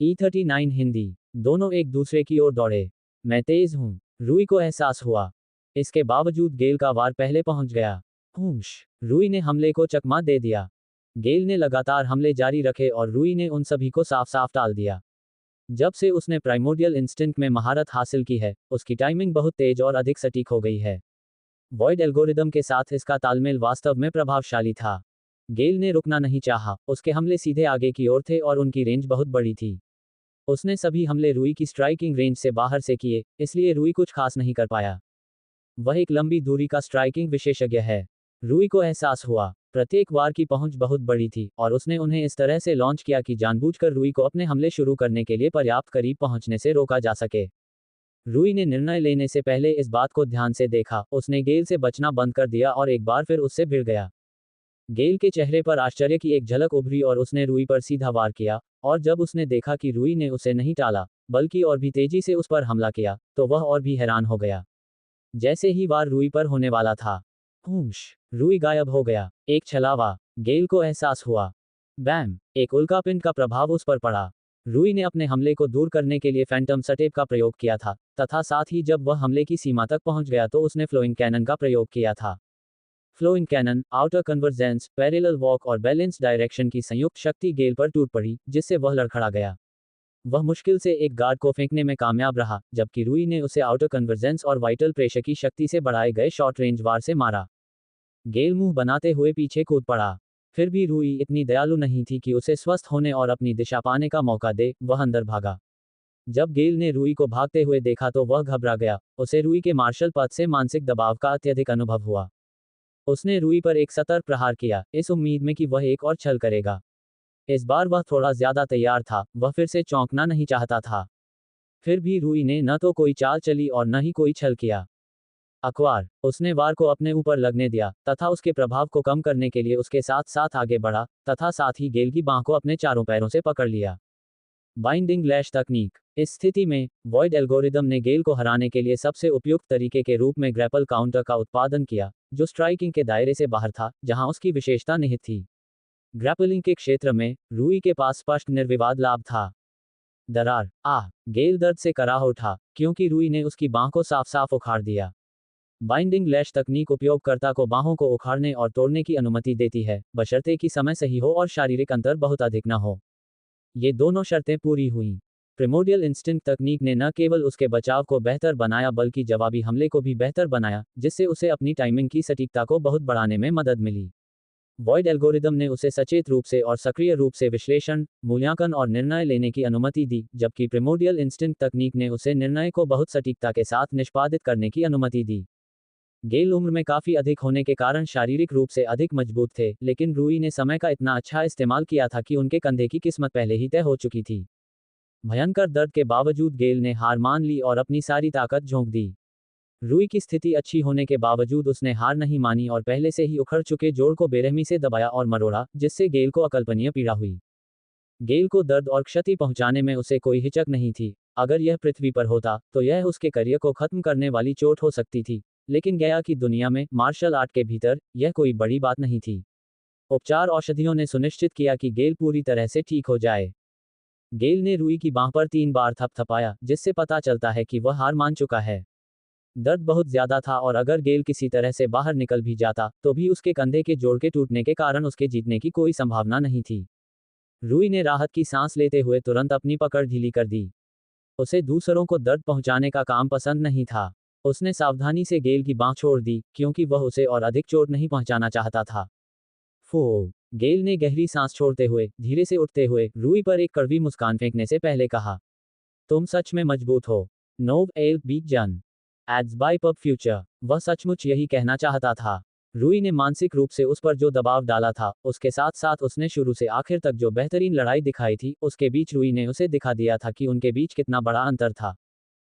E39 Hindi. दोनों एक दूसरे की ओर दौड़े। मैं तेज हूँ, रूई को एहसास हुआ। इसके बावजूद गेल का वार पहले पहुंच गया। हुश। रूई ने हमले को चकमा दे दिया। गेल ने लगातार हमले जारी रखे और रूई ने उन सभी को साफ साफ टाल दिया। जब से उसने प्राइमोर्डियल इंस्टिंक्ट में महारत हासिल की है, उसकी टाइमिंग बहुत तेज और अधिक सटीक हो गई है। वॉइड एल्गोरिदम के साथ इसका तालमेल वास्तव में प्रभावशाली था। गेल ने रुकना नहीं चाहा, उसके हमले सीधे आगे की ओर थे और उनकी रेंज बहुत बड़ी थी। उसने सभी हमले रूई की स्ट्राइकिंग रेंज से बाहर से किए, इसलिए रूई कुछ खास नहीं कर पाया। वह एक लंबी दूरी का स्ट्राइकिंग विशेषज्ञ है। रूई को एहसास हुआ, प्रत्येक वार की पहुंच बहुत बड़ी थी और उसने उन्हें इस तरह से लॉन्च किया कि जानबूझकर रूई को अपने हमले शुरू करने के लिए पर्याप्त करीब पहुंचने से रोका जा सके। रूई ने निर्णय लेने से पहले इस बात को ध्यान से देखा, उसने गेल से बचना बंद कर दिया और एक बार फिर उससे भिड़ गया। गेल के चेहरे पर आश्चर्य की एक झलक उभरी और उसने रूई पर सीधा वार किया, और जब उसने देखा कि रूई ने उसे नहीं टाला, बल्कि और भी तेजी से उस पर हमला किया, तो वह और भी हैरान हो गया। जैसे ही वार रूई पर होने वाला था, हुश, रूई गायब हो गया। एक छलावा, गेल को एहसास हुआ। बैम, एक उल्कापिंड का प्रभाव उस पर पड़ा। रूई ने अपने हमले को दूर करने के लिए फैंटम सटेप का प्रयोग किया था, तथा साथ ही जब वह हमले की सीमा तक पहुंच गया तो उसने फ्लोइंग कैनन का प्रयोग किया था। Flowing cannon, outer convergence, parallel walk और बैलेंस डायरेक्शन की संयुक्त शक्ति गेल पर टूट पड़ी, जिससे वह लड़खड़ा गया। वह मुश्किल से एक गार्ड को फेंकने में कामयाब रहा, जबकि रूई ने उसे आउटर कन्वर्जेंस और वाइटल प्रेशर की शक्ति से बढ़ाए गए शॉर्ट रेंज वार से मारा। गेल मुंह बनाते हुए पीछे कूद पड़ा। फिर भी रूई इतनी दयालु नहीं थी कि उसे स्वस्थ होने और अपनी दिशा पाने का मौका दे, वह अंदर भागा। जब गेल ने रूई को भागते हुए देखा तो वह घबरा गया, उसे रूई के मार्शल पद से मानसिक दबाव का अत्यधिक अनुभव हुआ। उसने रूई पर एक सतर्क प्रहार किया, इस उम्मीद में कि वह एक और छल करेगा। इस बार वह थोड़ा ज्यादा तैयार था, वह फिर से चौंकना नहीं चाहता था। फिर भी रूई ने न तो कोई चाल चली और न ही कोई छल किया। अकवार, उसने वार को अपने ऊपर लगने दिया, तथा उसके प्रभाव को कम करने के लिए उसके साथ साथ आगे बढ़ा, तथा साथ ही गेल की बांह को अपने चारों पैरों से पकड़ लिया। बाइंडिंग लैश तकनीक। इस स्थिति में, वॉइड एल्गोरिदम ने गेल को हराने के लिए सबसे उपयुक्त तरीके के रूप में ग्रैपल काउंटर का उत्पादन किया, जो स्ट्राइकिंग के दायरे से बाहर था, जहां उसकी विशेषता निहित थी। ग्रैपलिंग के क्षेत्र में, रूई के पास स्पष्ट निर्विवाद लाभ था। दरार, गेल दर्द से कराह उठा, क्योंकि रूई ने उसकी बांह को साफ साफ उखाड़ दिया। बाइंडिंग लैश तकनीक उपयोगकर्ता को बाहों को उखाड़ने और तोड़ने की अनुमति देती है, बशर्ते कि समय सही हो और शारीरिक अंतर बहुत अधिक न हो। ये दोनों शर्तें पूरी हुईं। प्रिमोर्डियल इंस्टिंक्ट तकनीक ने न केवल उसके बचाव को बेहतर बनाया बल्कि जवाबी हमले को भी बेहतर बनाया, जिससे उसे अपनी टाइमिंग की सटीकता को बहुत बढ़ाने में मदद मिली। वॉइड एल्गोरिदम ने उसे सचेत रूप से और सक्रिय रूप से विश्लेषण, मूल्यांकन और निर्णय लेने की अनुमति दी, जबकि प्रिमोर्डियल इंस्टिंक्ट तकनीक ने उसे निर्णय को बहुत सटीकता के साथ निष्पादित करने की अनुमति दी। गेल उम्र में काफी अधिक होने के कारण शारीरिक रूप से अधिक मजबूत थे, लेकिन रूई ने समय का इतना अच्छा इस्तेमाल किया था कि उनके कंधे की किस्मत पहले ही तय हो चुकी थी। भयंकर दर्द के बावजूद गेल ने हार मान ली और अपनी सारी ताकत झोंक दी। रूई की स्थिति अच्छी होने के बावजूद उसने हार नहीं मानी और पहले से ही उखड़ चुके जोड़ को बेरहमी से दबाया और मरोड़ा, जिससे गेल को अकल्पनीय पीड़ा हुई। गेल को दर्द और क्षति पहुंचाने में उसे कोई हिचक नहीं थी। अगर यह पृथ्वी पर होता, तो यह उसके करियर को खत्म करने वाली चोट हो सकती थी, लेकिन गया की दुनिया में, मार्शल आर्ट के भीतर, यह कोई बड़ी बात नहीं थी। उपचार औषधियों ने सुनिश्चित किया कि गेल पूरी तरह से ठीक हो जाए। गेल ने रूई की बांह पर 3 बार थपथपाया, जिससे पता चलता है कि वह हार मान चुका है। दर्द बहुत ज्यादा था और अगर गेल किसी तरह से बाहर निकल भी जाता, तो भी उसके कंधे के जोड़ के टूटने के कारण उसके जीतने की कोई संभावना नहीं थी। रूई ने राहत की सांस लेते हुए तुरंत अपनी पकड़ ढीली कर दी। उसे दूसरों को दर्द पहुंचाने का काम पसंद नहीं था। उसने सावधानी से गेल की बांह छोड़ दी, क्योंकि वह उसे और अधिक चोट नहीं पहुंचाना चाहता था। फो, गेल ने गहरी सांस छोड़ते हुए, धीरे से उठते हुए, रूई पर एक कड़वी मुस्कान फेंकने से पहले कहा, तुम सच में मजबूत हो। नोव एल बीट जन एड्स बाय पब फ्यूचर। वह सचमुच यही कहना चाहता था। रूई ने मानसिक रूप से उस पर जो दबाव डाला था, उसके साथ साथ उसने शुरू से आखिर तक जो बेहतरीन लड़ाई दिखाई थी, उसके बीच रूई ने उसे दिखा दिया था कि उनके बीच कितना बड़ा अंतर था।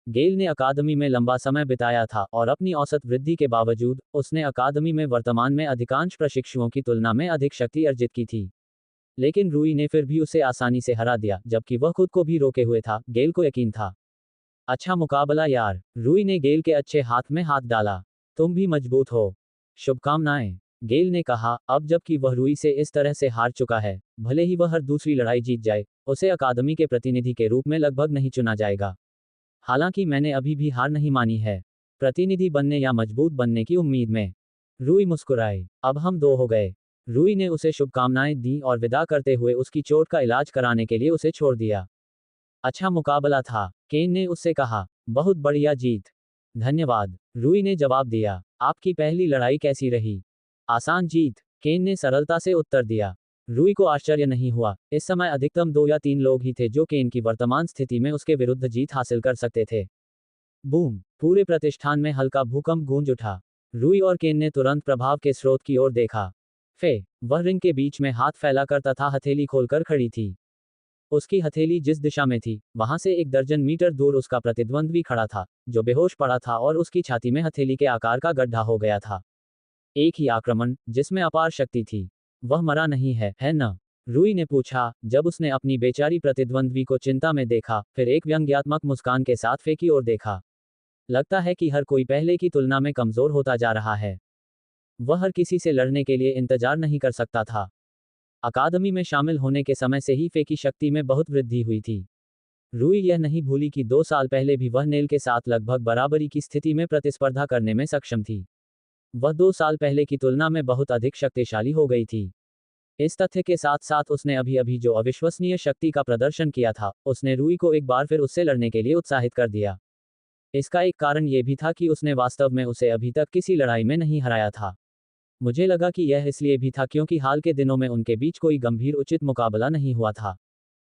गेल ने अकादमी में लंबा समय बिताया था और अपनी औसत वृद्धि के बावजूद, उसने अकादमी में वर्तमान में अधिकांश प्रशिक्षुओं की तुलना में अधिक शक्ति अर्जित की थी। लेकिन रूई ने फिर भी उसे आसानी से हरा दिया, जबकि वह खुद को भी रोके हुए था। गेल को यकीन था। अच्छा मुकाबला यार। रूई ने गेल के अच्छे हाथ में हाथ डाला। तुम भी मजबूत हो। शुभकामनाएं। गेल ने कहा, अब जबकि वह रूई से इस तरह से हार चुका है, भले ही वह हर दूसरी लड़ाई जीत जाए, उसे अकादमी के प्रतिनिधि के रूप में लगभग नहीं चुना जाएगा। हालांकि मैंने अभी भी हार नहीं मानी है, प्रतिनिधि बनने या मजबूत बनने की उम्मीद में। रूई मुस्कुराए। अब हम दो हो गए। रूई ने उसे शुभकामनाएं दी और विदा करते हुए उसकी चोट का इलाज कराने के लिए उसे छोड़ दिया। अच्छा मुकाबला था, केन ने उससे कहा। बहुत बढ़िया जीत। धन्यवाद, रूई ने जवाब दिया। आपकी पहली लड़ाई कैसी रही? आसान जीत, केन ने सरलता से उत्तर दिया। रूई को आश्चर्य नहीं हुआ। इस समय अधिकतम 2 या 3 लोग ही थे जो केन की वर्तमान स्थिति में उसके विरुद्ध जीत हासिल कर सकते थे। बूम! पूरे प्रतिष्ठान में हल्का भूकंप गूंज उठा। रूई और केन ने तुरंत प्रभाव के स्रोत की ओर देखा। वह रिंग के बीच में हाथ फैलाकर तथा हथेली खोलकर खड़ी थी। उसकी हथेली जिस दिशा में थी, वहां से 1 दर्जन मीटर दूर उसका प्रतिद्वंद्वी खड़ा था, जो बेहोश पड़ा था और उसकी छाती में हथेली के आकार का गड्ढा हो गया था। एक ही आक्रमण, जिसमें अपार शक्ति थी। वह मरा नहीं है न? रूई ने पूछा, जब उसने अपनी बेचारी प्रतिद्वंद्वी को चिंता में देखा, फिर एक व्यंग्यात्मक मुस्कान के साथ फे की ओर देखा। लगता है कि हर कोई पहले की तुलना में कमजोर होता जा रहा है। वह हर किसी से लड़ने के लिए इंतजार नहीं कर सकता था। अकादमी में शामिल होने के समय से ही फे की शक्ति में बहुत वृद्धि हुई थी। रूई यह नहीं भूली कि 2 साल पहले भी वह नेल के साथ लगभग बराबरी की स्थिति में प्रतिस्पर्धा करने में सक्षम थी। वह 2 साल पहले की तुलना में बहुत अधिक शक्तिशाली हो गई थी। इस तथ्य के साथ साथ उसने अभी जो अविश्वसनीय शक्ति का प्रदर्शन किया था, उसने रूई को एक बार फिर उससे लड़ने के लिए उत्साहित कर दिया। इसका एक कारण यह भी था कि उसने वास्तव में उसे अभी तक किसी लड़ाई में नहीं हराया था। मुझे लगा कि यह इसलिए भी था क्योंकि हाल के दिनों में उनके बीच कोई गंभीर उचित मुकाबला नहीं हुआ था।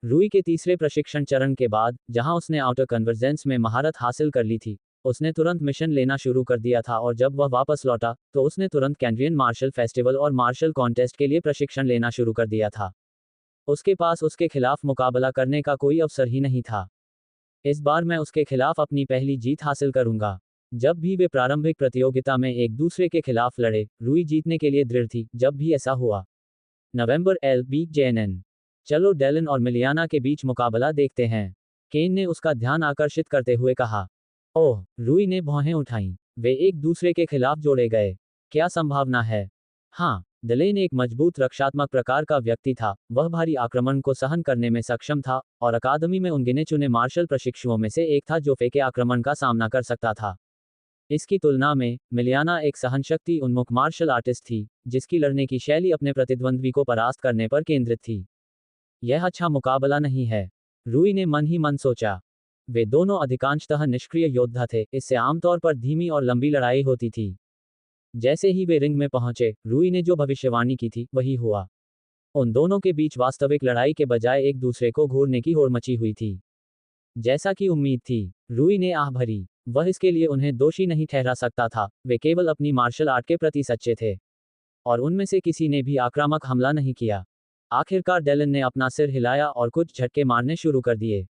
रूई के तीसरे प्रशिक्षण चरण के बाद, जहां उसने आउटर कन्वर्जेंस में महारत हासिल कर ली थी, उसने तुरंत मिशन लेना शुरू कर दिया था और जब वह वापस लौटा, तो उसने तुरंत कैंड्रियन मार्शल फेस्टिवल और मार्शल कॉन्टेस्ट के लिए प्रशिक्षण लेना शुरू कर दिया था। उसके पास उसके खिलाफ मुकाबला करने का कोई अवसर ही नहीं था। इस बार मैं उसके खिलाफ अपनी पहली जीत हासिल करूंगा। जब भी वे प्रारंभिक प्रतियोगिता में एक दूसरे के खिलाफ लड़े, रूई जीतने के लिए दृढ़ थी। जब भी ऐसा हुआ। नवंबर LBJNN। चलो डेलन और मिलियाना के बीच मुकाबला देखते हैं, केन ने उसका ध्यान आकर्षित करते हुए कहा। ओह, रूई ने भौहें उठाईं। वे एक दूसरे के खिलाफ जोड़े गए। क्या संभावना है? हाँ, डेलेन एक मजबूत रक्षात्मक प्रकार का व्यक्ति था। वह भारी आक्रमण को सहन करने में सक्षम था और अकादमी में उन गिने चुने मार्शल प्रशिक्षुओं में से एक था जो फे के आक्रमण का सामना कर सकता था। इसकी तुलना में, मिलियाना एक सहनशक्ति उन्मुख मार्शल आर्टिस्ट थी, जिसकी लड़ने की शैली अपने प्रतिद्वंद्वी को परास्त करने पर केंद्रित थी। यह अच्छा मुकाबला नहीं है, रूई ने मन ही मन सोचा। वे दोनों अधिकांशतः निष्क्रिय योद्धा थे, इससे आमतौर पर धीमी और लंबी लड़ाई होती थी। जैसे ही वे रिंग में पहुंचे, रूई ने जो भविष्यवाणी की थी, वही हुआ। उन दोनों के बीच वास्तविक लड़ाई के बजाय एक दूसरे को घूरने की होड़ मची हुई थी। जैसा कि उम्मीद थी, रूई ने आह भरी। वह इसके लिए उन्हें दोषी नहीं ठहरा सकता था, वे केवल अपनी मार्शल आर्ट के प्रति सच्चे थे। और उनमें से किसी ने भी आक्रामक हमला नहीं किया। आखिरकार डेलन ने अपना सिर हिलाया और कुछ झटके मारने शुरू कर दिए।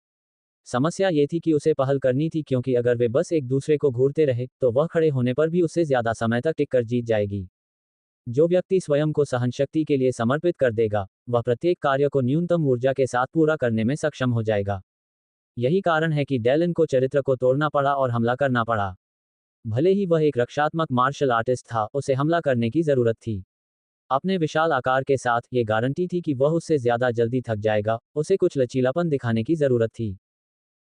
समस्या ये थी कि उसे पहल करनी थी क्योंकि अगर वे बस एक दूसरे को घूरते रहे, तो वह खड़े होने पर भी उससे ज्यादा समय तक टिककर जीत जाएगी। जो व्यक्ति स्वयं को सहनशक्ति के लिए समर्पित कर देगा, वह प्रत्येक कार्य को न्यूनतम ऊर्जा के साथ पूरा करने में सक्षम हो जाएगा। यही कारण है कि डेलन को चरित्र को तोड़ना पड़ा और हमला करना पड़ा। भले ही वह एक रक्षात्मक मार्शल आर्टिस्ट था, उसे हमला करने की जरूरत थी। अपने विशाल आकार के साथ, ये गारंटी थी कि वह उससे ज्यादा जल्दी थक जाएगा, उसे कुछ लचीलापन दिखाने की जरूरत थी।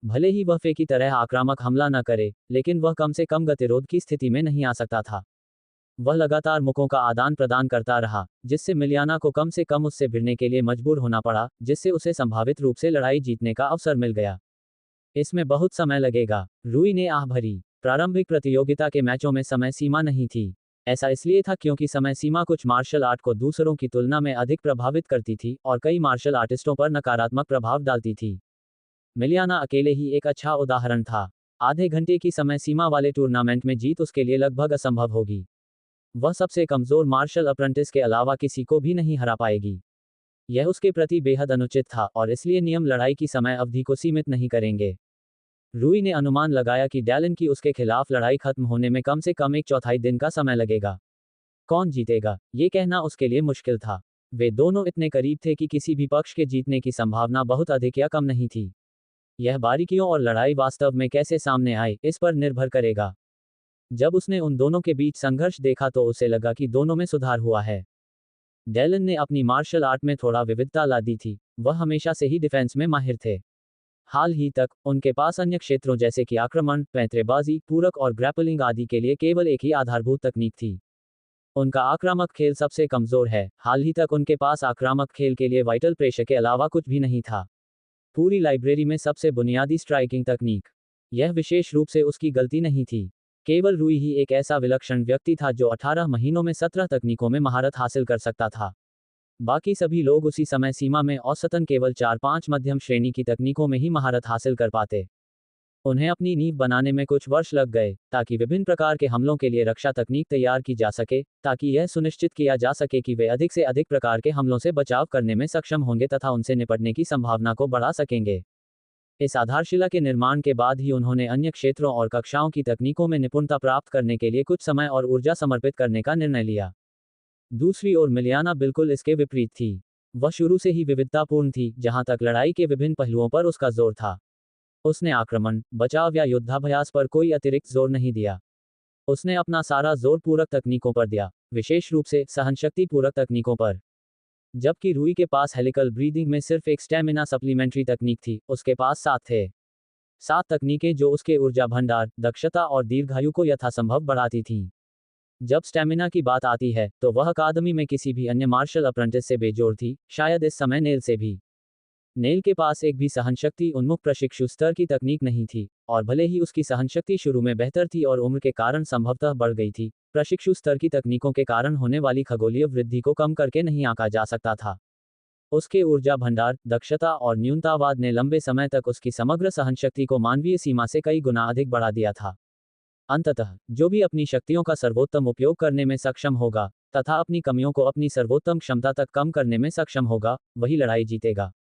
भले ही वह फे की तरह आक्रामक हमला न करे, लेकिन वह कम से कम गतिरोध की स्थिति में नहीं आ सकता था। वह लगातार मुकों का आदान प्रदान करता रहा, जिससे मिलियाना को कम से कम उससे भिड़ने के लिए मजबूर होना पड़ा, जिससे उसे संभावित रूप से लड़ाई जीतने का अवसर मिल गया। इसमें बहुत समय लगेगा, रूई ने आह भरी। प्रारंभिक प्रतियोगिता के मैचों में समय सीमा नहीं थी। ऐसा इसलिए था क्योंकि समय सीमा कुछ मार्शल आर्ट को दूसरों की तुलना में अधिक प्रभावित करती थी और कई मार्शल आर्टिस्टों पर नकारात्मक प्रभाव डालती थी। मिलियाना अकेले ही एक अच्छा उदाहरण था। आधे घंटे की समय सीमा वाले टूर्नामेंट में जीत उसके लिए लगभग असंभव होगी। वह सबसे कमजोर मार्शल अप्रेंटिस के अलावा किसी को भी नहीं हरा पाएगी। यह उसके प्रति बेहद अनुचित था और इसलिए नियम लड़ाई की समय अवधि को सीमित नहीं करेंगे। रूई ने अनुमान लगाया कि डेलन की उसके खिलाफ लड़ाई खत्म होने में कम से कम 1/4 दिन का समय लगेगा। कौन जीतेगा, ये कहना उसके लिए मुश्किल था। वे दोनों इतने करीब थे कि किसी भी पक्ष के जीतने की संभावना बहुत अधिक या कम नहीं थी। यह बारीकियों और लड़ाई वास्तव में कैसे सामने आए, इस पर निर्भर करेगा। जब उसने उन दोनों के बीच संघर्ष देखा तो उसे लगा कि दोनों में सुधार हुआ है। डेलन ने अपनी मार्शल आर्ट में थोड़ा विविधता ला दी थी, वह हमेशा से ही डिफेंस में माहिर थे। हाल ही तक उनके पास अन्य क्षेत्रों जैसे कि आक्रमण, पैंतरेबाजी, पूरक और ग्रैपलिंग आदि के लिए केवल एक ही आधारभूत तकनीक थी। उनका आक्रामक खेल सबसे कमजोर है। हाल ही तक उनके पास आक्रामक खेल के लिए वाइटल प्रेशर के अलावा कुछ भी नहीं था। पूरी लाइब्रेरी में सबसे बुनियादी स्ट्राइकिंग तकनीक, यह विशेष रूप से उसकी गलती नहीं थी। केवल रूई ही एक ऐसा विलक्षण व्यक्ति था जो 18 महीनों में 17 तकनीकों में महारत हासिल कर सकता था। बाकी सभी लोग उसी समय सीमा में औसतन केवल 4-5 मध्यम श्रेणी की तकनीकों में ही महारत हासिल कर पाते। उन्हें अपनी नींव बनाने में कुछ वर्ष लग गए ताकि विभिन्न प्रकार के हमलों के लिए रक्षा तकनीक तैयार की जा सके, ताकि यह सुनिश्चित किया जा सके कि वे अधिक से अधिक प्रकार के हमलों से बचाव करने में सक्षम होंगे तथा उनसे निपटने की संभावना को बढ़ा सकेंगे। इस आधारशिला के निर्माण के बाद ही उन्होंने अन्य क्षेत्रों और कक्षाओं की तकनीकों में निपुणता प्राप्त करने के लिए कुछ समय और ऊर्जा समर्पित करने का निर्णय लिया। दूसरी ओर मिलियाना बिल्कुल इसके विपरीत थी। वह शुरू से ही विविधतापूर्ण थी, जहां तक लड़ाई के विभिन्न पहलुओं पर उसका जोर था। उसने आक्रमण, बचाव या युद्धाभ्यास पर कोई अतिरिक्त जोर नहीं दिया। उसने अपना सारा जोर पूरक तकनीकों पर दिया, विशेष रूप से सहनशक्ति पूरक तकनीकों पर। जबकि रूई के पास हेलिकल ब्रीदिंग में सिर्फ एक स्टैमिना सप्लीमेंट्री तकनीक थी, उसके पास 7 थे। 7 तकनीकें जो उसके ऊर्जा भंडार, दक्षता और दीर्घायु को यथासंभव बढ़ाती थीं। जब स्टैमिना की बात आती है तो वह अकादमी में किसी भी अन्य मार्शल अप्रेंटिस से बेजोड़ थी, शायद इस समय नेल से भी। नेल के पास एक भी सहनशक्ति उन्मुख प्रशिक्षु स्तर की तकनीक नहीं थी, और भले ही उसकी सहनशक्ति शुरू में बेहतर थी और उम्र के कारण संभवतः बढ़ गई थी, प्रशिक्षु स्तर की तकनीकों के कारण होने वाली खगोलीय वृद्धि को कम करके नहीं आंका जा सकता था। उसके ऊर्जा भंडार, दक्षता और न्यूनतावाद ने लंबे समय तक उसकी समग्र सहनशक्ति को मानवीय सीमा से कई गुना अधिक बढ़ा दिया था। अंततः जो भी अपनी शक्तियों का सर्वोत्तम उपयोग करने में सक्षम होगा तथा अपनी कमियों को अपनी सर्वोत्तम क्षमता तक कम करने में सक्षम होगा, वही लड़ाई जीतेगा।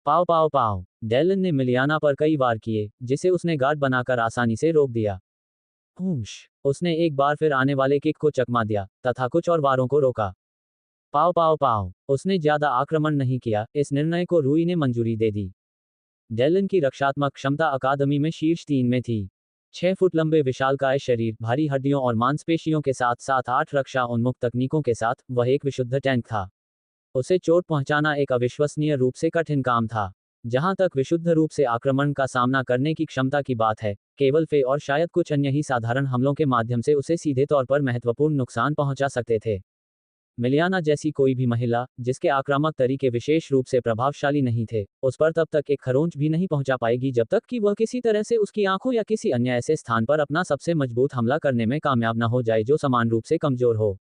पाव पाव पाव, डेलन ने मिलियाना पर कई वार किए, जिसे उसने गार्ड बनाकर आसानी से रोक दिया। हूश, उसने एक बार फिर आने वाले किक को चकमा दिया तथा कुछ और वारों को रोका। पाव पाव पाव, उसने ज्यादा आक्रमण नहीं किया। इस निर्णय को रूई ने मंजूरी दे दी। डेलन की रक्षात्मक क्षमता अकादमी में शीर्ष 3 में थी। 6 फुट लंबे विशालकाय शरीर, भारी हड्डियों और मांसपेशियों के साथ साथ 8 रक्षा उन्मुख तकनीकों के साथ, वह एक विशुद्ध टैंक था। उसे चोट पहुंचाना एक अविश्वसनीय रूप से कठिन काम था। जहां तक विशुद्ध रूप से आक्रमण का सामना करने की क्षमता की बात है, केवल फे और शायद कुछ अन्य ही साधारण हमलों के माध्यम से उसे सीधे तौर पर महत्वपूर्ण नुकसान पहुंचा सकते थे। मिलियाना जैसी कोई भी महिला, जिसके आक्रामक तरीके विशेष रूप से प्रभावशाली नहीं थे, उस पर तब तक एक खरोंच भी नहीं पहुंचा पाएगी जब तक कि वह किसी तरह से उसकी आंखों या किसी अन्य ऐसे स्थान पर अपना सबसे मजबूत हमला करने में कामयाब न हो जाए जो समान रूप से कमजोर हो।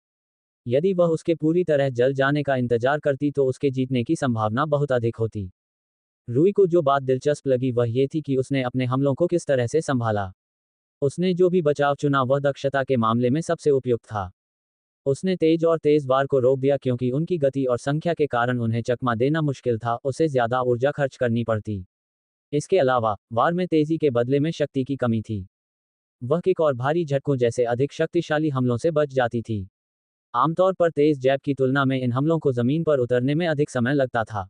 यदि वह उसके पूरी तरह जल जाने का इंतजार करती तो उसके जीतने की संभावना बहुत अधिक होती। रूई को जो बात दिलचस्प लगी वह ये थी कि उसने अपने हमलों को किस तरह से संभाला। उसने जो भी बचाव चुना वह दक्षता के मामले में सबसे उपयुक्त था। उसने तेज और तेज वार को रोक दिया क्योंकि उनकी गति और संख्या के कारण उन्हें चकमा देना मुश्किल था, उसे ज्यादा ऊर्जा खर्च करनी पड़ती। इसके अलावा वार में तेजी के बदले में शक्ति की कमी थी। वह किक और भारी झटकों जैसे अधिक शक्तिशाली हमलों से बच जाती थी। आमतौर पर तेज जैब की तुलना में इन हमलों को जमीन पर उतरने में अधिक समय लगता था।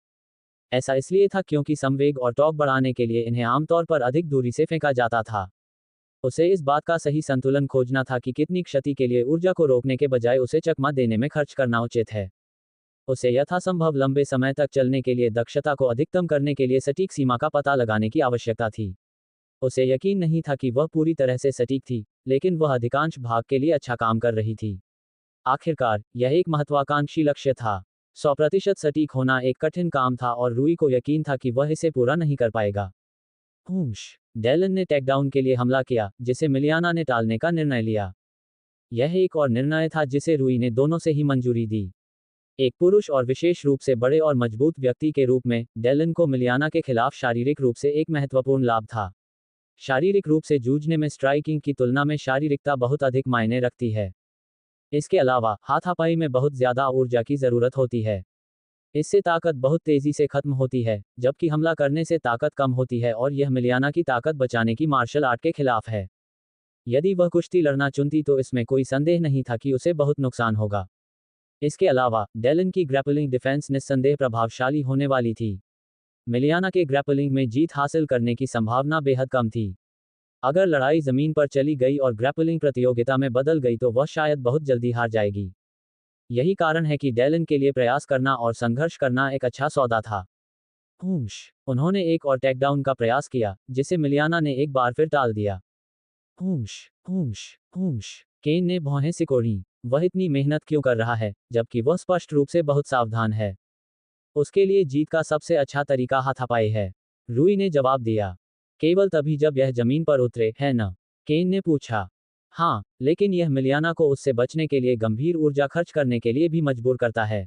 ऐसा इसलिए था क्योंकि संवेग और टॉर्क बढ़ाने के लिए इन्हें आमतौर पर अधिक दूरी से फेंका जाता था। उसे इस बात का सही संतुलन खोजना था कि कितनी क्षति के लिए ऊर्जा को रोकने के बजाय उसे चकमा देने में खर्च करना उचित है। उसे यथासंभव लंबे समय तक चलने के लिए दक्षता को अधिकतम करने के लिए सटीक सीमा का पता लगाने की आवश्यकता थी। उसे यकीन नहीं था कि वह पूरी तरह से सटीक थी, लेकिन वह अधिकांश भाग के लिए अच्छा काम कर रही थी। आखिरकार यह एक महत्वाकांक्षी लक्ष्य था। 100% सटीक होना एक कठिन काम था और रूई को यकीन था कि वह इसे पूरा नहीं कर पाएगा। हूश, डेलन ने टेकडाउन के लिए हमला किया, जिसे मिलियाना ने टालने का निर्णय लिया। यह एक और निर्णय था जिसे रूई ने दोनों से ही मंजूरी दी। एक पुरुष और विशेष रूप से बड़े और मजबूत व्यक्ति के रूप में डेलन को मिलियाना के खिलाफ शारीरिक रूप से एक महत्वपूर्ण लाभ था। शारीरिक रूप से जूझने में स्ट्राइकिंग की तुलना में शारीरिकता बहुत अधिक मायने रखती है। इसके अलावा हाथापाई में बहुत ज्यादा ऊर्जा की जरूरत होती है। इससे ताकत बहुत तेजी से खत्म होती है, जबकि हमला करने से ताकत कम होती है और यह मिलियाना की ताकत बचाने की मार्शल आर्ट के खिलाफ है। यदि वह कुश्ती लड़ना चुनती तो इसमें कोई संदेह नहीं था कि उसे बहुत नुकसान होगा। इसके अलावा डेलन की ग्रैपलिंग डिफेंस निस्संदेह प्रभावशाली होने वाली थी। मिलियाना के ग्रैपलिंग में जीत हासिल करने की संभावना बेहद कम थी। अगर लड़ाई जमीन पर चली गई और ग्रैपलिंग प्रतियोगिता में बदल गई तो वह शायद बहुत जल्दी हार जाएगी। यही कारण है कि डेलन के लिए प्रयास करना और संघर्ष करना एक अच्छा सौदा था। हूश। उन्होंने एक और टेकडाउन का प्रयास किया, जिसे मिलियाना ने एक बार फिर टाल दिया। हूश, हूश, हूश। केन ने भौहें सिकोड़ी। वह इतनी मेहनत क्यों कर रहा है, जबकि वह स्पष्ट रूप से बहुत सावधान है। उसके लिए जीत का सबसे अच्छा तरीका हाथापाई है। रूई ने जवाब दिया। केवल तभी जब यह जमीन पर उतरे, है न? केन ने पूछा। हाँ, लेकिन यह मिलियाना को उससे बचने के लिए गंभीर ऊर्जा खर्च करने के लिए भी मजबूर करता है।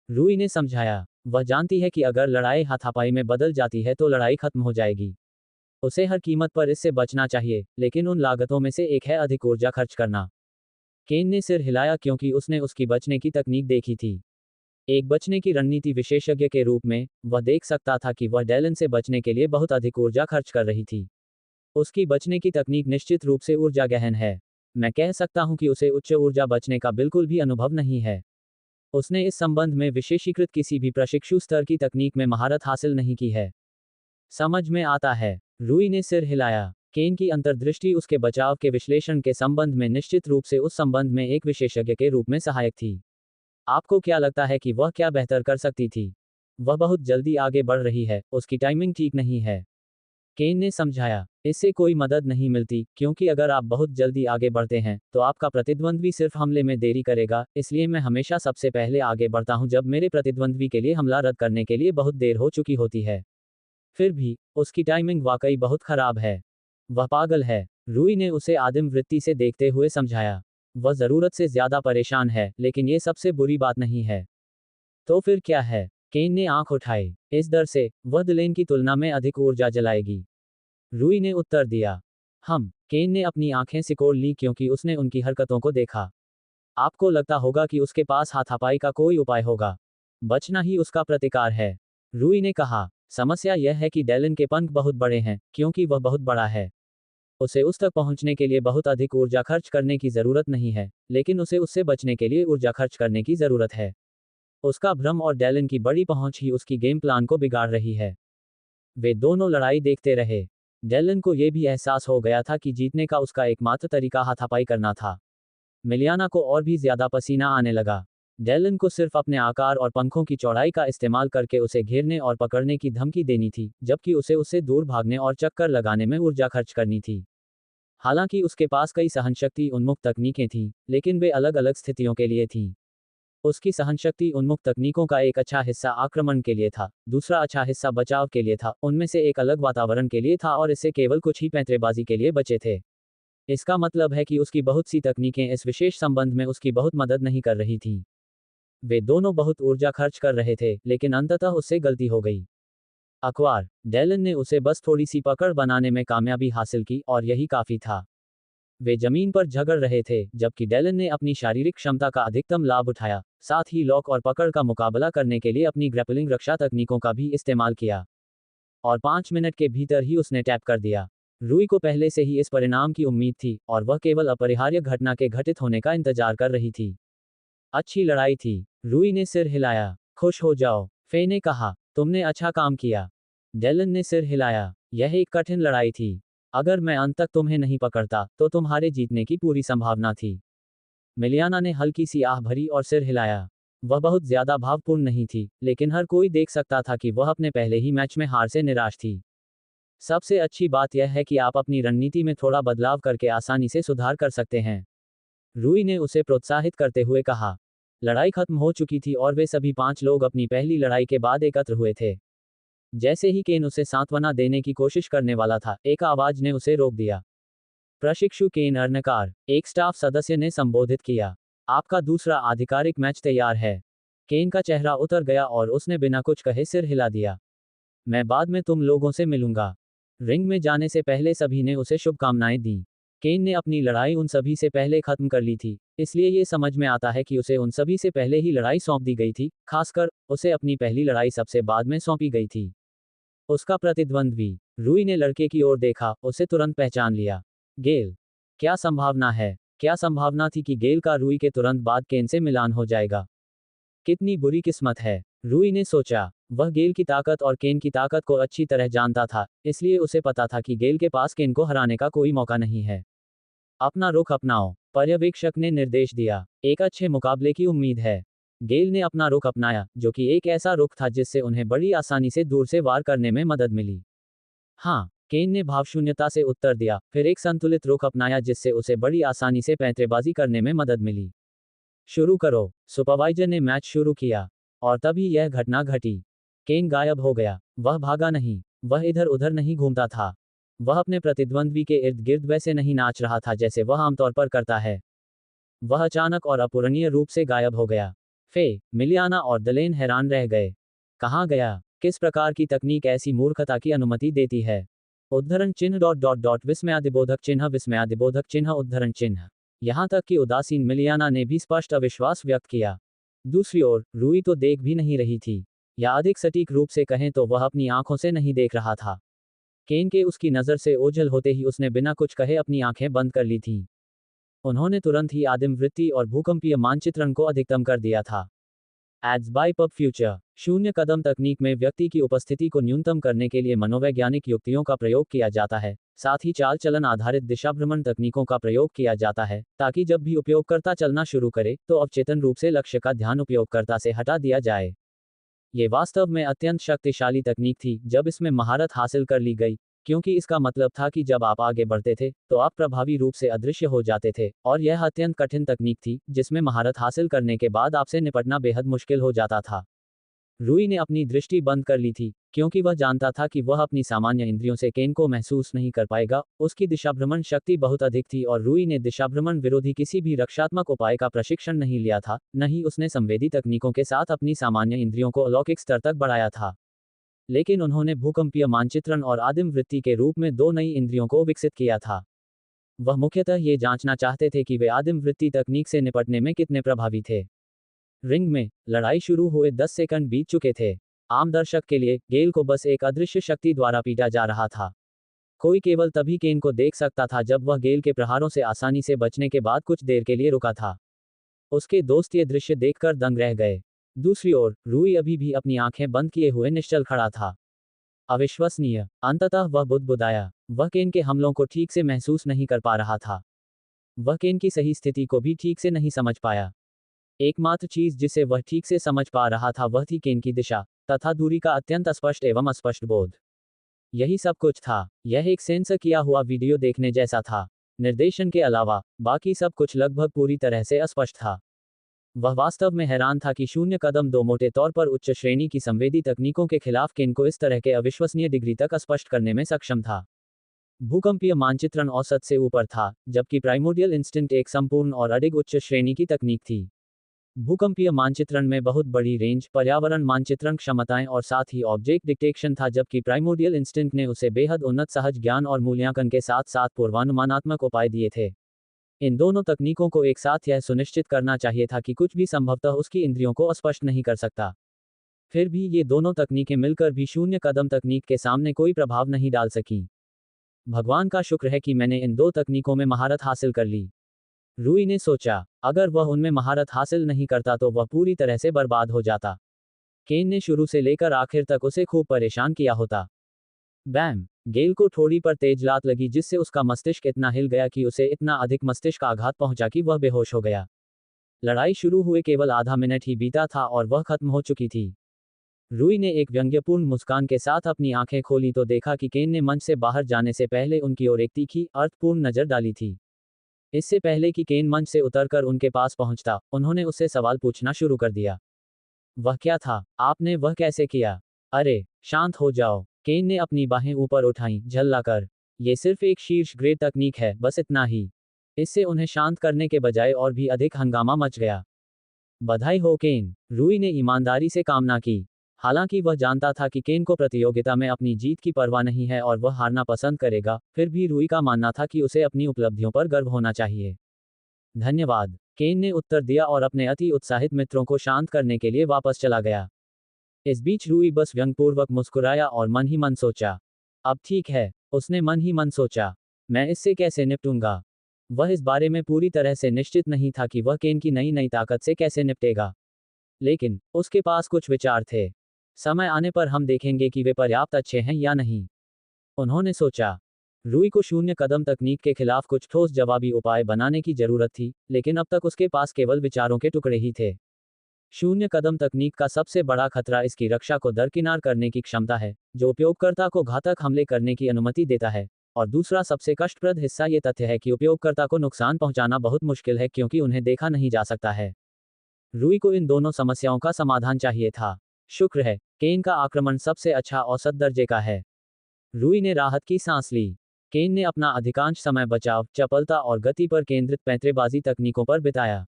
रूई ने समझाया। वह जानती है कि अगर लड़ाई हाथापाई में बदल जाती है तो लड़ाई खत्म हो जाएगी। उसे हर कीमत पर इससे बचना चाहिए, लेकिन उन लागतों में से एक है अधिक ऊर्जा खर्च करना। केन ने सिर हिलाया क्योंकि उसने उसकी बचने की तकनीक देखी थी। एक बचने की रणनीति विशेषज्ञ के रूप में, वह देख सकता था कि वह डेलन से बचने के लिए बहुत अधिक ऊर्जा खर्च कर रही थी। उसकी बचने की तकनीक निश्चित रूप से ऊर्जा गहन है। मैं कह सकता हूं कि उसे उच्च ऊर्जा बचने का बिल्कुल भी अनुभव नहीं है। उसने इस संबंध में विशेषीकृत किसी भी प्रशिक्षु स्तर की तकनीक में महारत हासिल नहीं की है। समझ में आता है। रूई ने सिर हिलाया। केन की अंतर्दृष्टि उसके बचाव के विश्लेषण के संबंध में निश्चित रूप से उस संबंध में एक विशेषज्ञ के रूप में सहायक थी। आपको क्या लगता है कि वह क्या बेहतर कर सकती थी? वह बहुत जल्दी आगे बढ़ रही है, उसकी टाइमिंग ठीक नहीं है। केन ने समझाया। इससे कोई मदद नहीं मिलती, क्योंकि अगर आप बहुत जल्दी आगे बढ़ते हैं, तो आपका प्रतिद्वंद्वी सिर्फ हमले में देरी करेगा, इसलिए मैं हमेशा सबसे पहले आगे बढ़ता हूं जब मेरे प्रतिद्वंद्वी के लिए हमला रद्द करने के लिए बहुत देर हो चुकी होती है। फिर भी, उसकी टाइमिंग वाकई बहुत खराब है। वह पागल है। रूई ने उसे आदिम वृत्ति से देखते हुए समझाया। वह जरूरत से ज्यादा परेशान है, लेकिन ये सबसे बुरी बात नहीं है। तो फिर क्या है? केन ने आंख उठाई। इस दर से, वह दिलेन की तुलना में अधिक ऊर्जा जलाएगी। रूई ने उत्तर दिया। केन ने अपनी आंखें सिकोड़ ली क्योंकि उसने उनकी हरकतों को देखा। आपको लगता होगा कि उसके पास हाथापाई का कोई उपाय होगा। बचना ही उसका प्रतिकार है। रूई ने कहा। समस्या यह है कि डेलन के पंख बहुत बड़े हैं, क्योंकि वह बहुत बड़ा है। उसे उस तक पहुंचने के लिए बहुत अधिक ऊर्जा खर्च करने की जरूरत नहीं है, लेकिन उसे उससे बचने के लिए ऊर्जा खर्च करने की जरूरत है। उसका भ्रम और डेलन की बड़ी पहुंच ही उसकी गेम प्लान को बिगाड़ रही है। वे दोनों लड़ाई देखते रहे। डेलन को यह भी एहसास हो गया था कि जीतने का उसका एकमात्र तरीका हाथापाई करना था। मिलियाना को और भी ज्यादा पसीना आने लगा। डेलन को सिर्फ अपने आकार और पंखों की चौड़ाई का इस्तेमाल करके उसे घेरने और पकड़ने की धमकी देनी थी, जबकि उसे उससे दूर भागने और चक्कर लगाने में ऊर्जा खर्च करनी थी। हालांकि उसके पास कई सहनशक्ति उन्मुक्त तकनीकें थीं, लेकिन वे अलग अलग स्थितियों के लिए थीं। उसकी सहनशक्ति उन्मुक्त तकनीकों का एक अच्छा हिस्सा आक्रमण के लिए था, दूसरा अच्छा हिस्सा बचाव के लिए था, उनमें से एक अलग वातावरण के लिए था और इससे केवल कुछ ही पैंतरेबाजी के लिए बचे थे। इसका मतलब है कि उसकी बहुत सी तकनीकें इस विशेष संबंध में उसकी बहुत मदद नहीं कर रही थीं। वे दोनों बहुत ऊर्जा खर्च कर रहे थे, लेकिन अंततः उससे गलती हो गई। अखबार। डेलन ने उसे बस थोड़ी सी पकड़ बनाने में कामयाबी हासिल की, और यही काफी था। वे जमीन पर झगड़ रहे थे, जबकि डेलन ने अपनी शारीरिक क्षमता का अधिकतम लाभ उठाया, साथ ही लॉक और पकड़ का मुकाबला करने के लिए अपनी ग्रैपलिंग रक्षा तकनीकों का भी इस्तेमाल किया। और 5 मिनट के भीतर ही उसने टैप कर दिया। रूई को पहले से ही इस परिणाम की उम्मीद थी, और वह केवल अपरिहार्य घटना के घटित होने का इंतजार कर रही थी। अच्छी लड़ाई थी। रूई ने सिर हिलाया। खुश हो जाओ, फे ने कहा। तुमने अच्छा काम किया। डेलन ने सिर हिलाया। यह एक कठिन लड़ाई थी। अगर मैं अंत तक तुम्हें नहीं पकड़ता, तो तुम्हारे जीतने की पूरी संभावना थी। मिलियाना ने हल्की सी आह भरी और सिर हिलाया। वह बहुत ज्यादा भावपूर्ण नहीं थी, लेकिन हर कोई देख सकता था कि वह अपने पहले ही मैच में हार से निराश थी। सबसे अच्छी बात यह है कि आप अपनी रणनीति में थोड़ा बदलाव करके आसानी से सुधार कर सकते हैं। रूई ने उसे प्रोत्साहित करते हुए कहा। लड़ाई खत्म हो चुकी थी और वे सभी 5 लोग अपनी पहली लड़ाई के बाद एकत्र हुए थे। जैसे ही केन उसे सांत्वना देने की कोशिश करने वाला था, एक आवाज ने उसे रोक दिया। प्रशिक्षु केन अर्नकार, एक स्टाफ सदस्य ने संबोधित किया। आपका दूसरा आधिकारिक मैच तैयार है। केन का चेहरा उतर गया और उसने बिना कुछ कहे सिर हिला दिया। मैं बाद में तुम लोगों से मिलूंगा। रिंग में जाने से पहले सभी ने उसे शुभकामनाएं दी। केन ने अपनी लड़ाई उन सभी से पहले खत्म कर ली थी, इसलिए ये समझ में आता है कि उसे उन सभी से पहले ही लड़ाई सौंप दी गई थी, खासकर उसे अपनी पहली लड़ाई सबसे बाद में सौंपी गई थी। उसका प्रतिद्वंद्वी। रूई ने लड़के की ओर देखा, उसे तुरंत पहचान लिया। गेल। क्या संभावना है? क्या संभावना थी कि गेल का रूई के तुरंत बाद केन से मिलान हो जाएगा? कितनी बुरी किस्मत है, रूई ने सोचा। वह गेल की ताकत और केन की ताकत को अच्छी तरह जानता था, इसलिए उसे पता था कि गेल के पास केन को हराने का कोई मौका नहीं है। अपना रुख अपनाओ। पर्यवेक्षक ने निर्देश दिया। एक अच्छे मुकाबले की उम्मीद है। गेल ने अपना रुख अपनाया, जो कि एक ऐसा रुख था जिससे उन्हें बड़ी आसानी से दूर से वार करने में मदद मिली। हाँ, केन ने भावशून्यता से उत्तर दिया, फिर एक संतुलित रुख अपनाया जिससे उसे बड़ी आसानी से पैंतरेबाजी करने में मदद मिली। शुरू करो, सुपरवाइजर ने मैच शुरू किया। और तभी यह घटना घटी। केन गायब हो गया। वह भागा नहीं, वह इधर उधर नहीं घूमता था। वह अपने प्रतिद्वंद्वी के इर्द गिर्द वैसे नहीं नाच रहा था जैसे वह आमतौर पर करता है। वह अचानक और अपूरणीय रूप से गायब हो गया। फे, मिलियाना और दलेन हैरान रह गए। कहाँ गया? किस प्रकार की तकनीक ऐसी मूर्खता की अनुमति देती है? उद्धरण चिन्ह डॉट डॉट डॉट विस्मयादिबोधक चिन्ह उद्धरण चिन्ह। यहाँ तक कि उदासीन मिलियाना ने भी स्पष्ट अविश्वास व्यक्त किया। दूसरी ओर, रूई तो देख भी नहीं रही थी, या अधिक सटीक रूप से कहें तो वह अपनी आंखों से नहीं देख रहा था। केन के उसकी नज़र से ओझल होते ही उसने बिना कुछ कहे अपनी आंखें बंद कर ली थीं। उन्होंने तुरंत ही आदिम वृत्ति और भूकंपीय मानचित्रण को अधिकतम कर दिया था। Aids by pub future. शून्य कदम तकनीक में व्यक्ति की उपस्थिति को न्यूनतम करने के लिए मनोवैज्ञानिक युक्तियों का प्रयोग किया जाता है, साथ ही चाल चलन आधारित दिशाभ्रमण तकनीकों का प्रयोग किया जाता है, ताकि जब भी उपयोगकर्ता चलना शुरू करे, तो अवचेतन रूप से लक्ष्य का ध्यान उपयोगकर्ता से हटा दिया जाए। ये वास्तव में अत्यंत शक्तिशाली तकनीक थी जब इसमें महारत हासिल कर ली गई, क्योंकि इसका मतलब था कि जब आप आगे बढ़ते थे, तो आप प्रभावी रूप से अदृश्य हो जाते थे, और यह अत्यंत कठिन तकनीक थी, जिसमें महारत हासिल करने के बाद आपसे निपटना बेहद मुश्किल हो जाता था। रूई ने अपनी दृष्टि बंद कर ली थी, क्योंकि वह जानता था कि वह अपनी सामान्य इंद्रियों से केन को महसूस नहीं कर पाएगा। उसकी दिशाभ्रमण शक्ति बहुत अधिक थी और रूई ने दिशाभ्रमण विरोधी किसी भी रक्षात्मक उपाय का प्रशिक्षण नहीं लिया था, न ही उसने संवेदी तकनीकों के साथ अपनी सामान्य इंद्रियों को अलौकिक स्तर तक बढ़ाया था। लेकिन उन्होंने भूकंपीय मानचित्रण और आदिम वृत्ति के रूप में दो नई इंद्रियों को विकसित किया था। वह मुख्यतः ये जांचना चाहते थे कि वे आदिम वृत्ति तकनीक से निपटने में कितने प्रभावी थे। रिंग में लड़ाई शुरू हुए 10 सेकंड बीत चुके थे। आम दर्शक के लिए गेल को बस एक अदृश्य शक्ति द्वारा पीटा जा रहा था। कोई केवल तभी केन को देख सकता था जब वह गेल के प्रहारों से आसानी से बचने के बाद कुछ देर के लिए रुका था। उसके दोस्त ये दृश्य देखकर दंग रह गए। दूसरी ओर, रूई अभी भी अपनी आंखें बंद किए हुए निश्चल खड़ा था। अविश्वसनीय। अंततः वह बुदबुदाया। वह केन के हमलों को ठीक से महसूस नहीं कर पा रहा था। वह केन की सही स्थिति को भी ठीक से नहीं समझ पाया। एकमात्र चीज जिसे वह ठीक से समझ पा रहा था वह थी केन की दिशा, तथा दूरी का अत्यंत स्पष्ट एवं अस्पष्ट बोध। यही सब कुछ था। यह एक सेंसर किया हुआ वीडियो देखने जैसा था। निर्देशन के अलावा, बाकी सब कुछ लगभग पूरी तरह से अस्पष्ट था। वह वास्तव में हैरान था कि शून्य कदम दो मोटे तौर पर उच्च श्रेणी की संवेदी तकनीकों के खिलाफ केन को इस तरह के अविश्वसनीय डिग्री तक स्पष्ट करने में सक्षम था। भूकंपीय मानचित्रण औसत से ऊपर था, जबकि प्राइमोडियल इंस्टिंक्ट एक संपूर्ण और अधिक उच्च श्रेणी की तकनीक थी। भूकंपीय मानचित्रण में बहुत बड़ी रेंज, पर्यावरण मानचित्रण क्षमताएं और साथ ही ऑब्जेक्ट डिटेक्शन था, जबकि प्राइमोडियल इंस्टिंक्ट ने उसे बेहद उन्नत सहज ज्ञान और मूल्यांकन के साथ साथ पूर्वानुमानात्मक उपाय दिए थे। इन दोनों तकनीकों को एक साथ यह सुनिश्चित करना चाहिए था कि कुछ भी संभवतः उसकी इंद्रियों को स्पष्ट नहीं कर सकता। फिर भी ये दोनों तकनीकें मिलकर भी शून्य कदम तकनीक के सामने कोई प्रभाव नहीं डाल सकीं। भगवान का शुक्र है कि मैंने इन दो तकनीकों में महारत हासिल कर ली। रूई ने सोचा, अगर वह उनमें महारत हासिल नहीं करता तो वह पूरी तरह से बर्बाद हो जाता। केन ने शुरू से लेकर आखिर तक उसे खूब परेशान किया होता। बैम! गेल को थोड़ी पर तेज लात लगी जिससे उसका मस्तिष्क इतना हिल गया कि उसे इतना अधिक मस्तिष्क आघात पहुंचा कि वह बेहोश हो गया। लड़ाई शुरू हुए केवल आधा मिनट ही बीता था और वह खत्म हो चुकी थी। रूई ने एक व्यंग्यपूर्ण मुस्कान के साथ अपनी आंखें खोली तो देखा कि केन ने मंच से बाहर जाने से पहले उनकी ओर एक तीखी, अर्थपूर्ण नजर डाली थी। इससे पहले कि केन मंच से उतरकर उनके पास पहुंचता, उन्होंने उससे सवाल पूछना शुरू कर दिया। वह क्या था? आपने वह कैसे किया? अरे, शांत हो जाओ। केन ने अपनी बाहें ऊपर उठाईं, झल्लाकर। ये सिर्फ एक शीर्ष ग्रेड तकनीक है, बस इतना ही। इससे उन्हें शांत करने के बजाय और भी अधिक हंगामा मच गया। बधाई हो केन, रूई ने ईमानदारी से कामना की। हालांकि वह जानता था कि केन को प्रतियोगिता में अपनी जीत की परवाह नहीं है और वह हारना पसंद करेगा, फिर भी रूई का मानना था कि उसे अपनी उपलब्धियों पर गर्व होना चाहिए। धन्यवाद, केन ने उत्तर दिया और अपने अति उत्साहित मित्रों को शांत करने के लिए वापस चला गया। इस बीच रूई बस व्यंग्यपूर्वक मुस्कुराया और मन ही मन सोचा, अब ठीक है, उसने मन ही मन सोचा, मैं इससे कैसे निपटूंगा। वह इस बारे में पूरी तरह से निश्चित नहीं था कि वह केन की नई नई ताकत से कैसे निपटेगा, लेकिन उसके पास कुछ विचार थे। समय आने पर हम देखेंगे कि वे पर्याप्त अच्छे हैं या नहीं, उन्होंने सोचा। रूई को शून्य कदम तकनीक के खिलाफ कुछ ठोस जवाबी उपाय बनाने की जरूरत थी, लेकिन अब तक उसके पास केवल विचारों के टुकड़े ही थे। शून्य कदम तकनीक का सबसे बड़ा खतरा इसकी रक्षा को दरकिनार करने की क्षमता है, जो उपयोगकर्ता को घातक हमले करने की अनुमति देता है। और दूसरा सबसे कष्टप्रद हिस्सा ये तथ्य है कि उपयोगकर्ता को नुकसान पहुंचाना बहुत मुश्किल है क्योंकि उन्हें देखा नहीं जा सकता है। रूई को इन दोनों समस्याओं का समाधान चाहिए था। शुक्र है, केन का आक्रमण सबसे अच्छा औसत दर्जे का है। रूई ने राहत की सांस ली। केन ने अपना अधिकांश समय बचाव, चपलता और गति पर केंद्रित पैंतरेबाजी तकनीकों पर बिताया।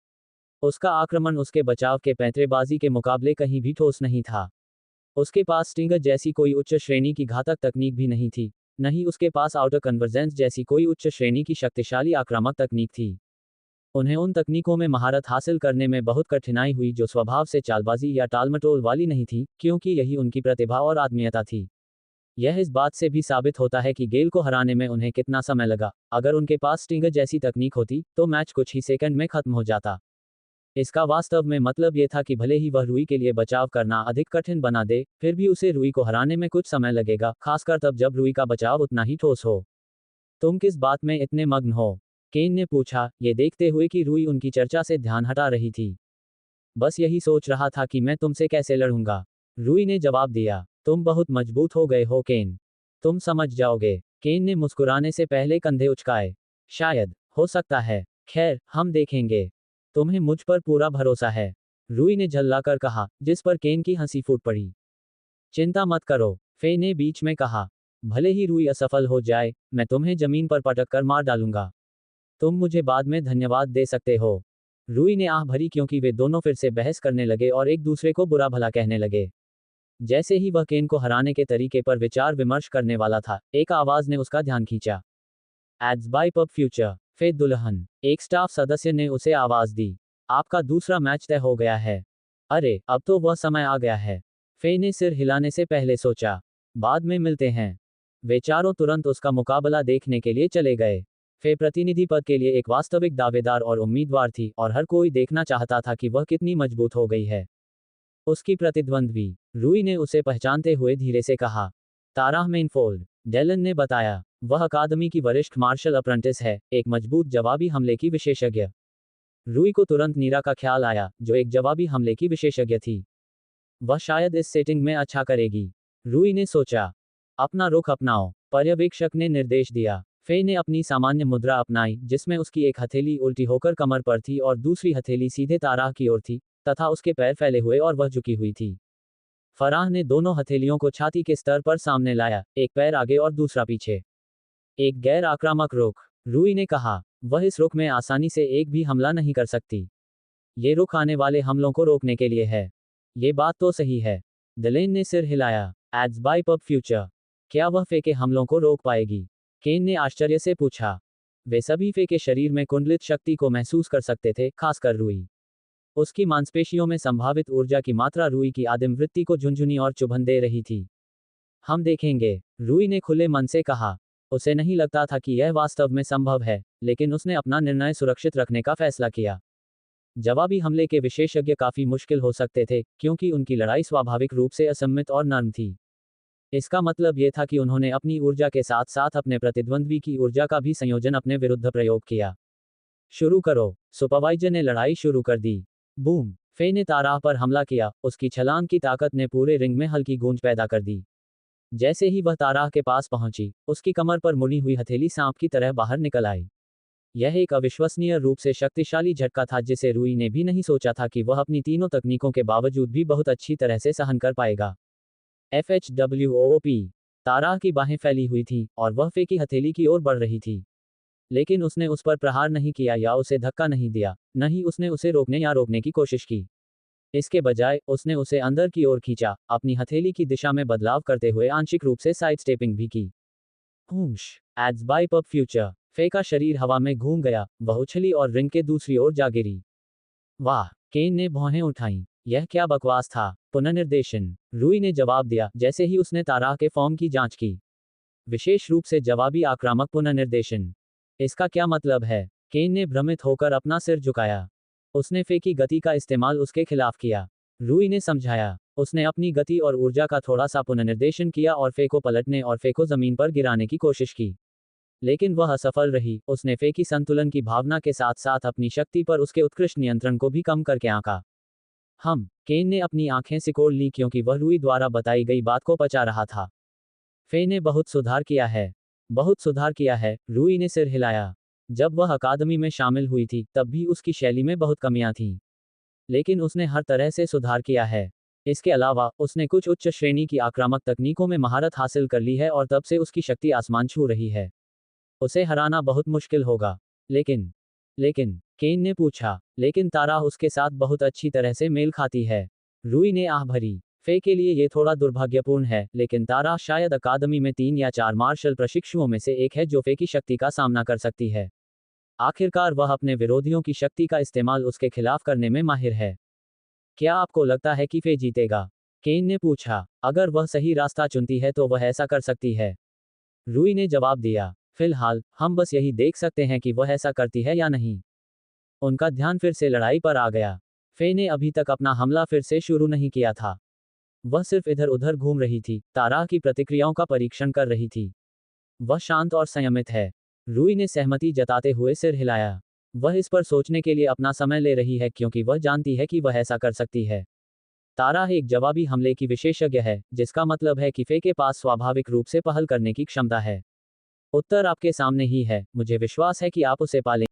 उसका आक्रमण उसके बचाव के पैंतरेबाजी के मुकाबले कहीं भी ठोस नहीं था। उसके पास स्टिंगर जैसी कोई उच्च श्रेणी की घातक तकनीक भी नहीं थी, न ही उसके पास आउटर कन्वर्जेंस जैसी कोई उच्च श्रेणी की शक्तिशाली आक्रामक तकनीक थी। उन्हें उन तकनीकों में महारत हासिल करने में बहुत कठिनाई हुई जो स्वभाव से चालबाजी या टालमटोल वाली नहीं थी, क्योंकि यही उनकी प्रतिभा और आत्मीयता थी। यह इस बात से भी साबित होता है कि गेल को हराने में उन्हें कितना समय लगा। अगर उनके पास स्टिंगर जैसी तकनीक होती, तो मैच कुछ ही सेकंड में खत्म हो जाता। इसका वास्तव में मतलब ये था कि भले ही वह रूई के लिए बचाव करना अधिक कठिन बना दे, फिर भी उसे रूई को हराने में कुछ समय लगेगा, खासकर तब जब रूई का बचाव उतना ही ठोस हो। तुम किस बात में इतने मग्न हो? केन ने पूछा, ये देखते हुए कि रूई उनकी चर्चा से ध्यान हटा रही थी। बस यही सोच रहा था कि मैं तुमसे कैसे लड़ूंगा। रूई ने जवाब दिया। तुम बहुत मजबूत हो गए हो केन। तुम समझ जाओगे। केन ने मुस्कुराने से पहले कंधे उचकाए। शायद, हो सकता है। खैर, हम देखेंगे। तुम्हें मुझ पर पूरा भरोसा है, रूई ने झल्लाकर कहा, जिस पर केन की हंसी फूट पड़ी। चिंता मत करो, फे ने बीच में कहा। भले ही रूई असफल हो जाए, मैं तुम्हें जमीन पर पटक कर मार डालूंगा। तुम मुझे बाद में धन्यवाद दे सकते हो। रूई ने आह भरी क्योंकि वे दोनों फिर से बहस करने लगे और एक दूसरे को बुरा भला कहने लगे। जैसे ही वह केन को हराने के तरीके पर विचार विमर्श करने वाला था, एक आवाज ने उसका ध्यान खींचा। एड्स बाय पब फ्यूचर, फे दुल्हन, एक स्टाफ सदस्य ने उसे आवाज दी। आपका दूसरा मैच तय हो गया है। अरे, अब तो वह समय आ गया है। फे ने सिर हिलाने से पहले सोचा। बाद में मिलते हैं। वे चारों तुरंत उसका मुकाबला देखने के लिए चले गए। फे प्रतिनिधि पद के लिए एक वास्तविक दावेदार और उम्मीदवार थी और हर कोई देखना चाहता था कि वह कितनी मजबूत हो गई है। उसकी प्रतिद्वंद्वी, रूई ने उसे पहचानते हुए धीरे से कहा। ताराह मेनफोल्ड, डेलन ने बताया। वह अकादमी की वरिष्ठ मार्शल अप्रेंटिस है, एक मजबूत जवाबी हमले की विशेषज्ञ। रूई को तुरंत नीरा का ख्याल आया, जो एक जवाबी हमले की विशेषज्ञ थी। वह शायद इस सेटिंग में अच्छा करेगी, रूई ने सोचा। अपना रुख अपनाओ, पर्यवेक्षक ने निर्देश दिया। फे ने अपनी सामान्य मुद्रा अपनाई, जिसमें उसकी एक हथेली उल्टी होकर कमर पर थी और दूसरी हथेली सीधे ताराह की ओर थी, तथा उसके पैर फैले हुए और वह झुकी हुई थी। फराह ने दोनों हथेलियों को छाती के स्तर पर सामने लाया, एक पैर आगे और दूसरा पीछे। एक गैर आक्रामक रुख, रूई ने कहा। वह इस रुख में आसानी से एक भी हमला नहीं कर सकती। ये रुख आने वाले हमलों को रोकने के लिए है। ये बात तो सही है। डिलेन ने सिर हिलाया। एड्स बाय पब फ्यूचर, क्या वह फे के हमलों को रोक पाएगी? केन ने आश्चर्य से पूछा। वे सभी फे के शरीर में कुंडलित शक्ति को महसूस कर सकते थे, खासकर रूई। उसकी मांसपेशियों में संभावित ऊर्जा की मात्रा रूई की आदिम वृत्ति को झुंझुनी और चुभन दे रही थी। हम देखेंगे, रूई ने खुले मन से कहा। उसे नहीं लगता था कि यह वास्तव में संभव है, लेकिन उसने अपना निर्णय सुरक्षित रखने का फैसला किया। जवाबी हमले के विशेषज्ञ काफी मुश्किल हो सकते थे, क्योंकि उनकी लड़ाई स्वाभाविक रूप से असममित और नर्म थी। इसका मतलब यह था कि उन्होंने अपनी ऊर्जा के साथ साथ अपने प्रतिद्वंद्वी की ऊर्जा का भी संयोजन अपने विरुद्ध प्रयोग किया। शुरू करो, सुपरवाइजर ने लड़ाई शुरू कर दी। बूम, फे ने ताराह पर हमला किया, उसकी छलांग की ताकत ने पूरे रिंग में हल्की गूंज पैदा कर दी। जैसे ही वह ताराह के पास पहुंची, उसकी कमर पर मुड़ी हुई हथेली सांप की तरह बाहर निकल आई। यह एक अविश्वसनीय रूप से शक्तिशाली झटका था जिसे रूई ने भी नहीं सोचा था कि वह अपनी तीनों तकनीकों के बावजूद भी बहुत अच्छी तरह से सहन कर पाएगा। FHWOOP, ताराह की बाहें फैली हुई थीं, और वह फे की हथेली की ओर बढ़ रही थी। लेकिन उसने उस पर प्रहार नहीं किया या उसे धक्का नहीं दिया, न ही उसने उसे रोकने या रोकने की कोशिश की। इसके बजाय, उसने उसे अंदर की ओर खींचा, अपनी हथेली की दिशा में बदलाव करते हुए आंशिक रूप से साइड स्टेपिंग भी की। हूश, एड्स बाय पब फ्यूचर, फे का शरीर हवा में घूम गया, वह उछली और रिंग के दूसरी ओर जा गिरी। वाह, केन ने भौहें उठाईं। यह क्या बकवास था? पुनर्निर्देशन, रूई ने जवाब दिया, जैसे ही उसने ताराह के फॉर्म की जांच की। विशेष रूप से जवाबी आक्रामक पुनर्निर्देशन। इसका क्या मतलब है? केन ने भ्रमित होकर अपना सिर झुकाया। उसने फे की गति का इस्तेमाल उसके खिलाफ किया, रूई ने समझाया। उसने अपनी गति और ऊर्जा का थोड़ा सा पुनर्निर्देशन किया और फे को पलटने और फे को जमीन पर गिराने की कोशिश की। लेकिन वह असफल रही। उसने फे की संतुलन की भावना के साथ साथ अपनी शक्ति पर उसके उत्कृष्ट नियंत्रण को भी कम करके आंका। केन ने अपनी आंखें सिकोड़ ली क्योंकि वह लुई द्वारा बताई गई बात को पचा रहा था। फे ने बहुत सुधार किया है। बहुत सुधार किया है, लुई ने सिर हिलाया। जब वह अकादमी में शामिल हुई थी, तब भी उसकी शैली में बहुत कमियां थीं। लेकिन उसने हर तरह से सुधार किया है। इसके अलावा, उसने कुछ उच्च श्रेणी की आक्रामक तकनीकों में महारत हासिल कर ली है और तब से उसकी शक्ति आसमान छू रही है। उसे हराना बहुत मुश्किल होगा। लेकिन केन ने पूछा, लेकिन तारा उसके साथ बहुत अच्छी तरह से मेल खाती है। रूई ने आह भरी। फे के लिए ये थोड़ा दुर्भाग्यपूर्ण है, लेकिन तारा शायद अकादमी में 3 या 4 मार्शल प्रशिक्षुओं में से एक है जो फे की शक्ति का सामना कर सकती है। आखिरकार वह अपने विरोधियों की शक्ति का इस्तेमाल उसके खिलाफ करने में माहिर है। क्या आपको लगता है कि फे जीतेगा? केन ने पूछा। अगर वह सही रास्ता चुनती है तो वह ऐसा कर सकती है, रूई ने जवाब दिया। फिलहाल, हम बस यही देख सकते हैं कि वह ऐसा करती है या नहीं। उनका ध्यान फिर से लड़ाई पर आ गया। फे ने अभी तक अपना हमला फिर से शुरू नहीं किया था। वह सिर्फ इधर उधर घूम रही थी, तारा की प्रतिक्रियाओं का परीक्षण कर रही थी। वह शांत और संयमित है। रूई ने सहमति जताते हुए सिर हिलाया। वह इस पर सोचने के लिए अपना समय ले रही है क्योंकि वह जानती है कि वह ऐसा कर सकती है। तारा एक जवाबी हमले की विशेषज्ञ है, जिसका मतलब है कि फे के पास स्वाभाविक रूप से पहल करने की क्षमता है। उत्तर आपके सामने ही है, मुझे विश्वास है कि आप उसे पालेंगे।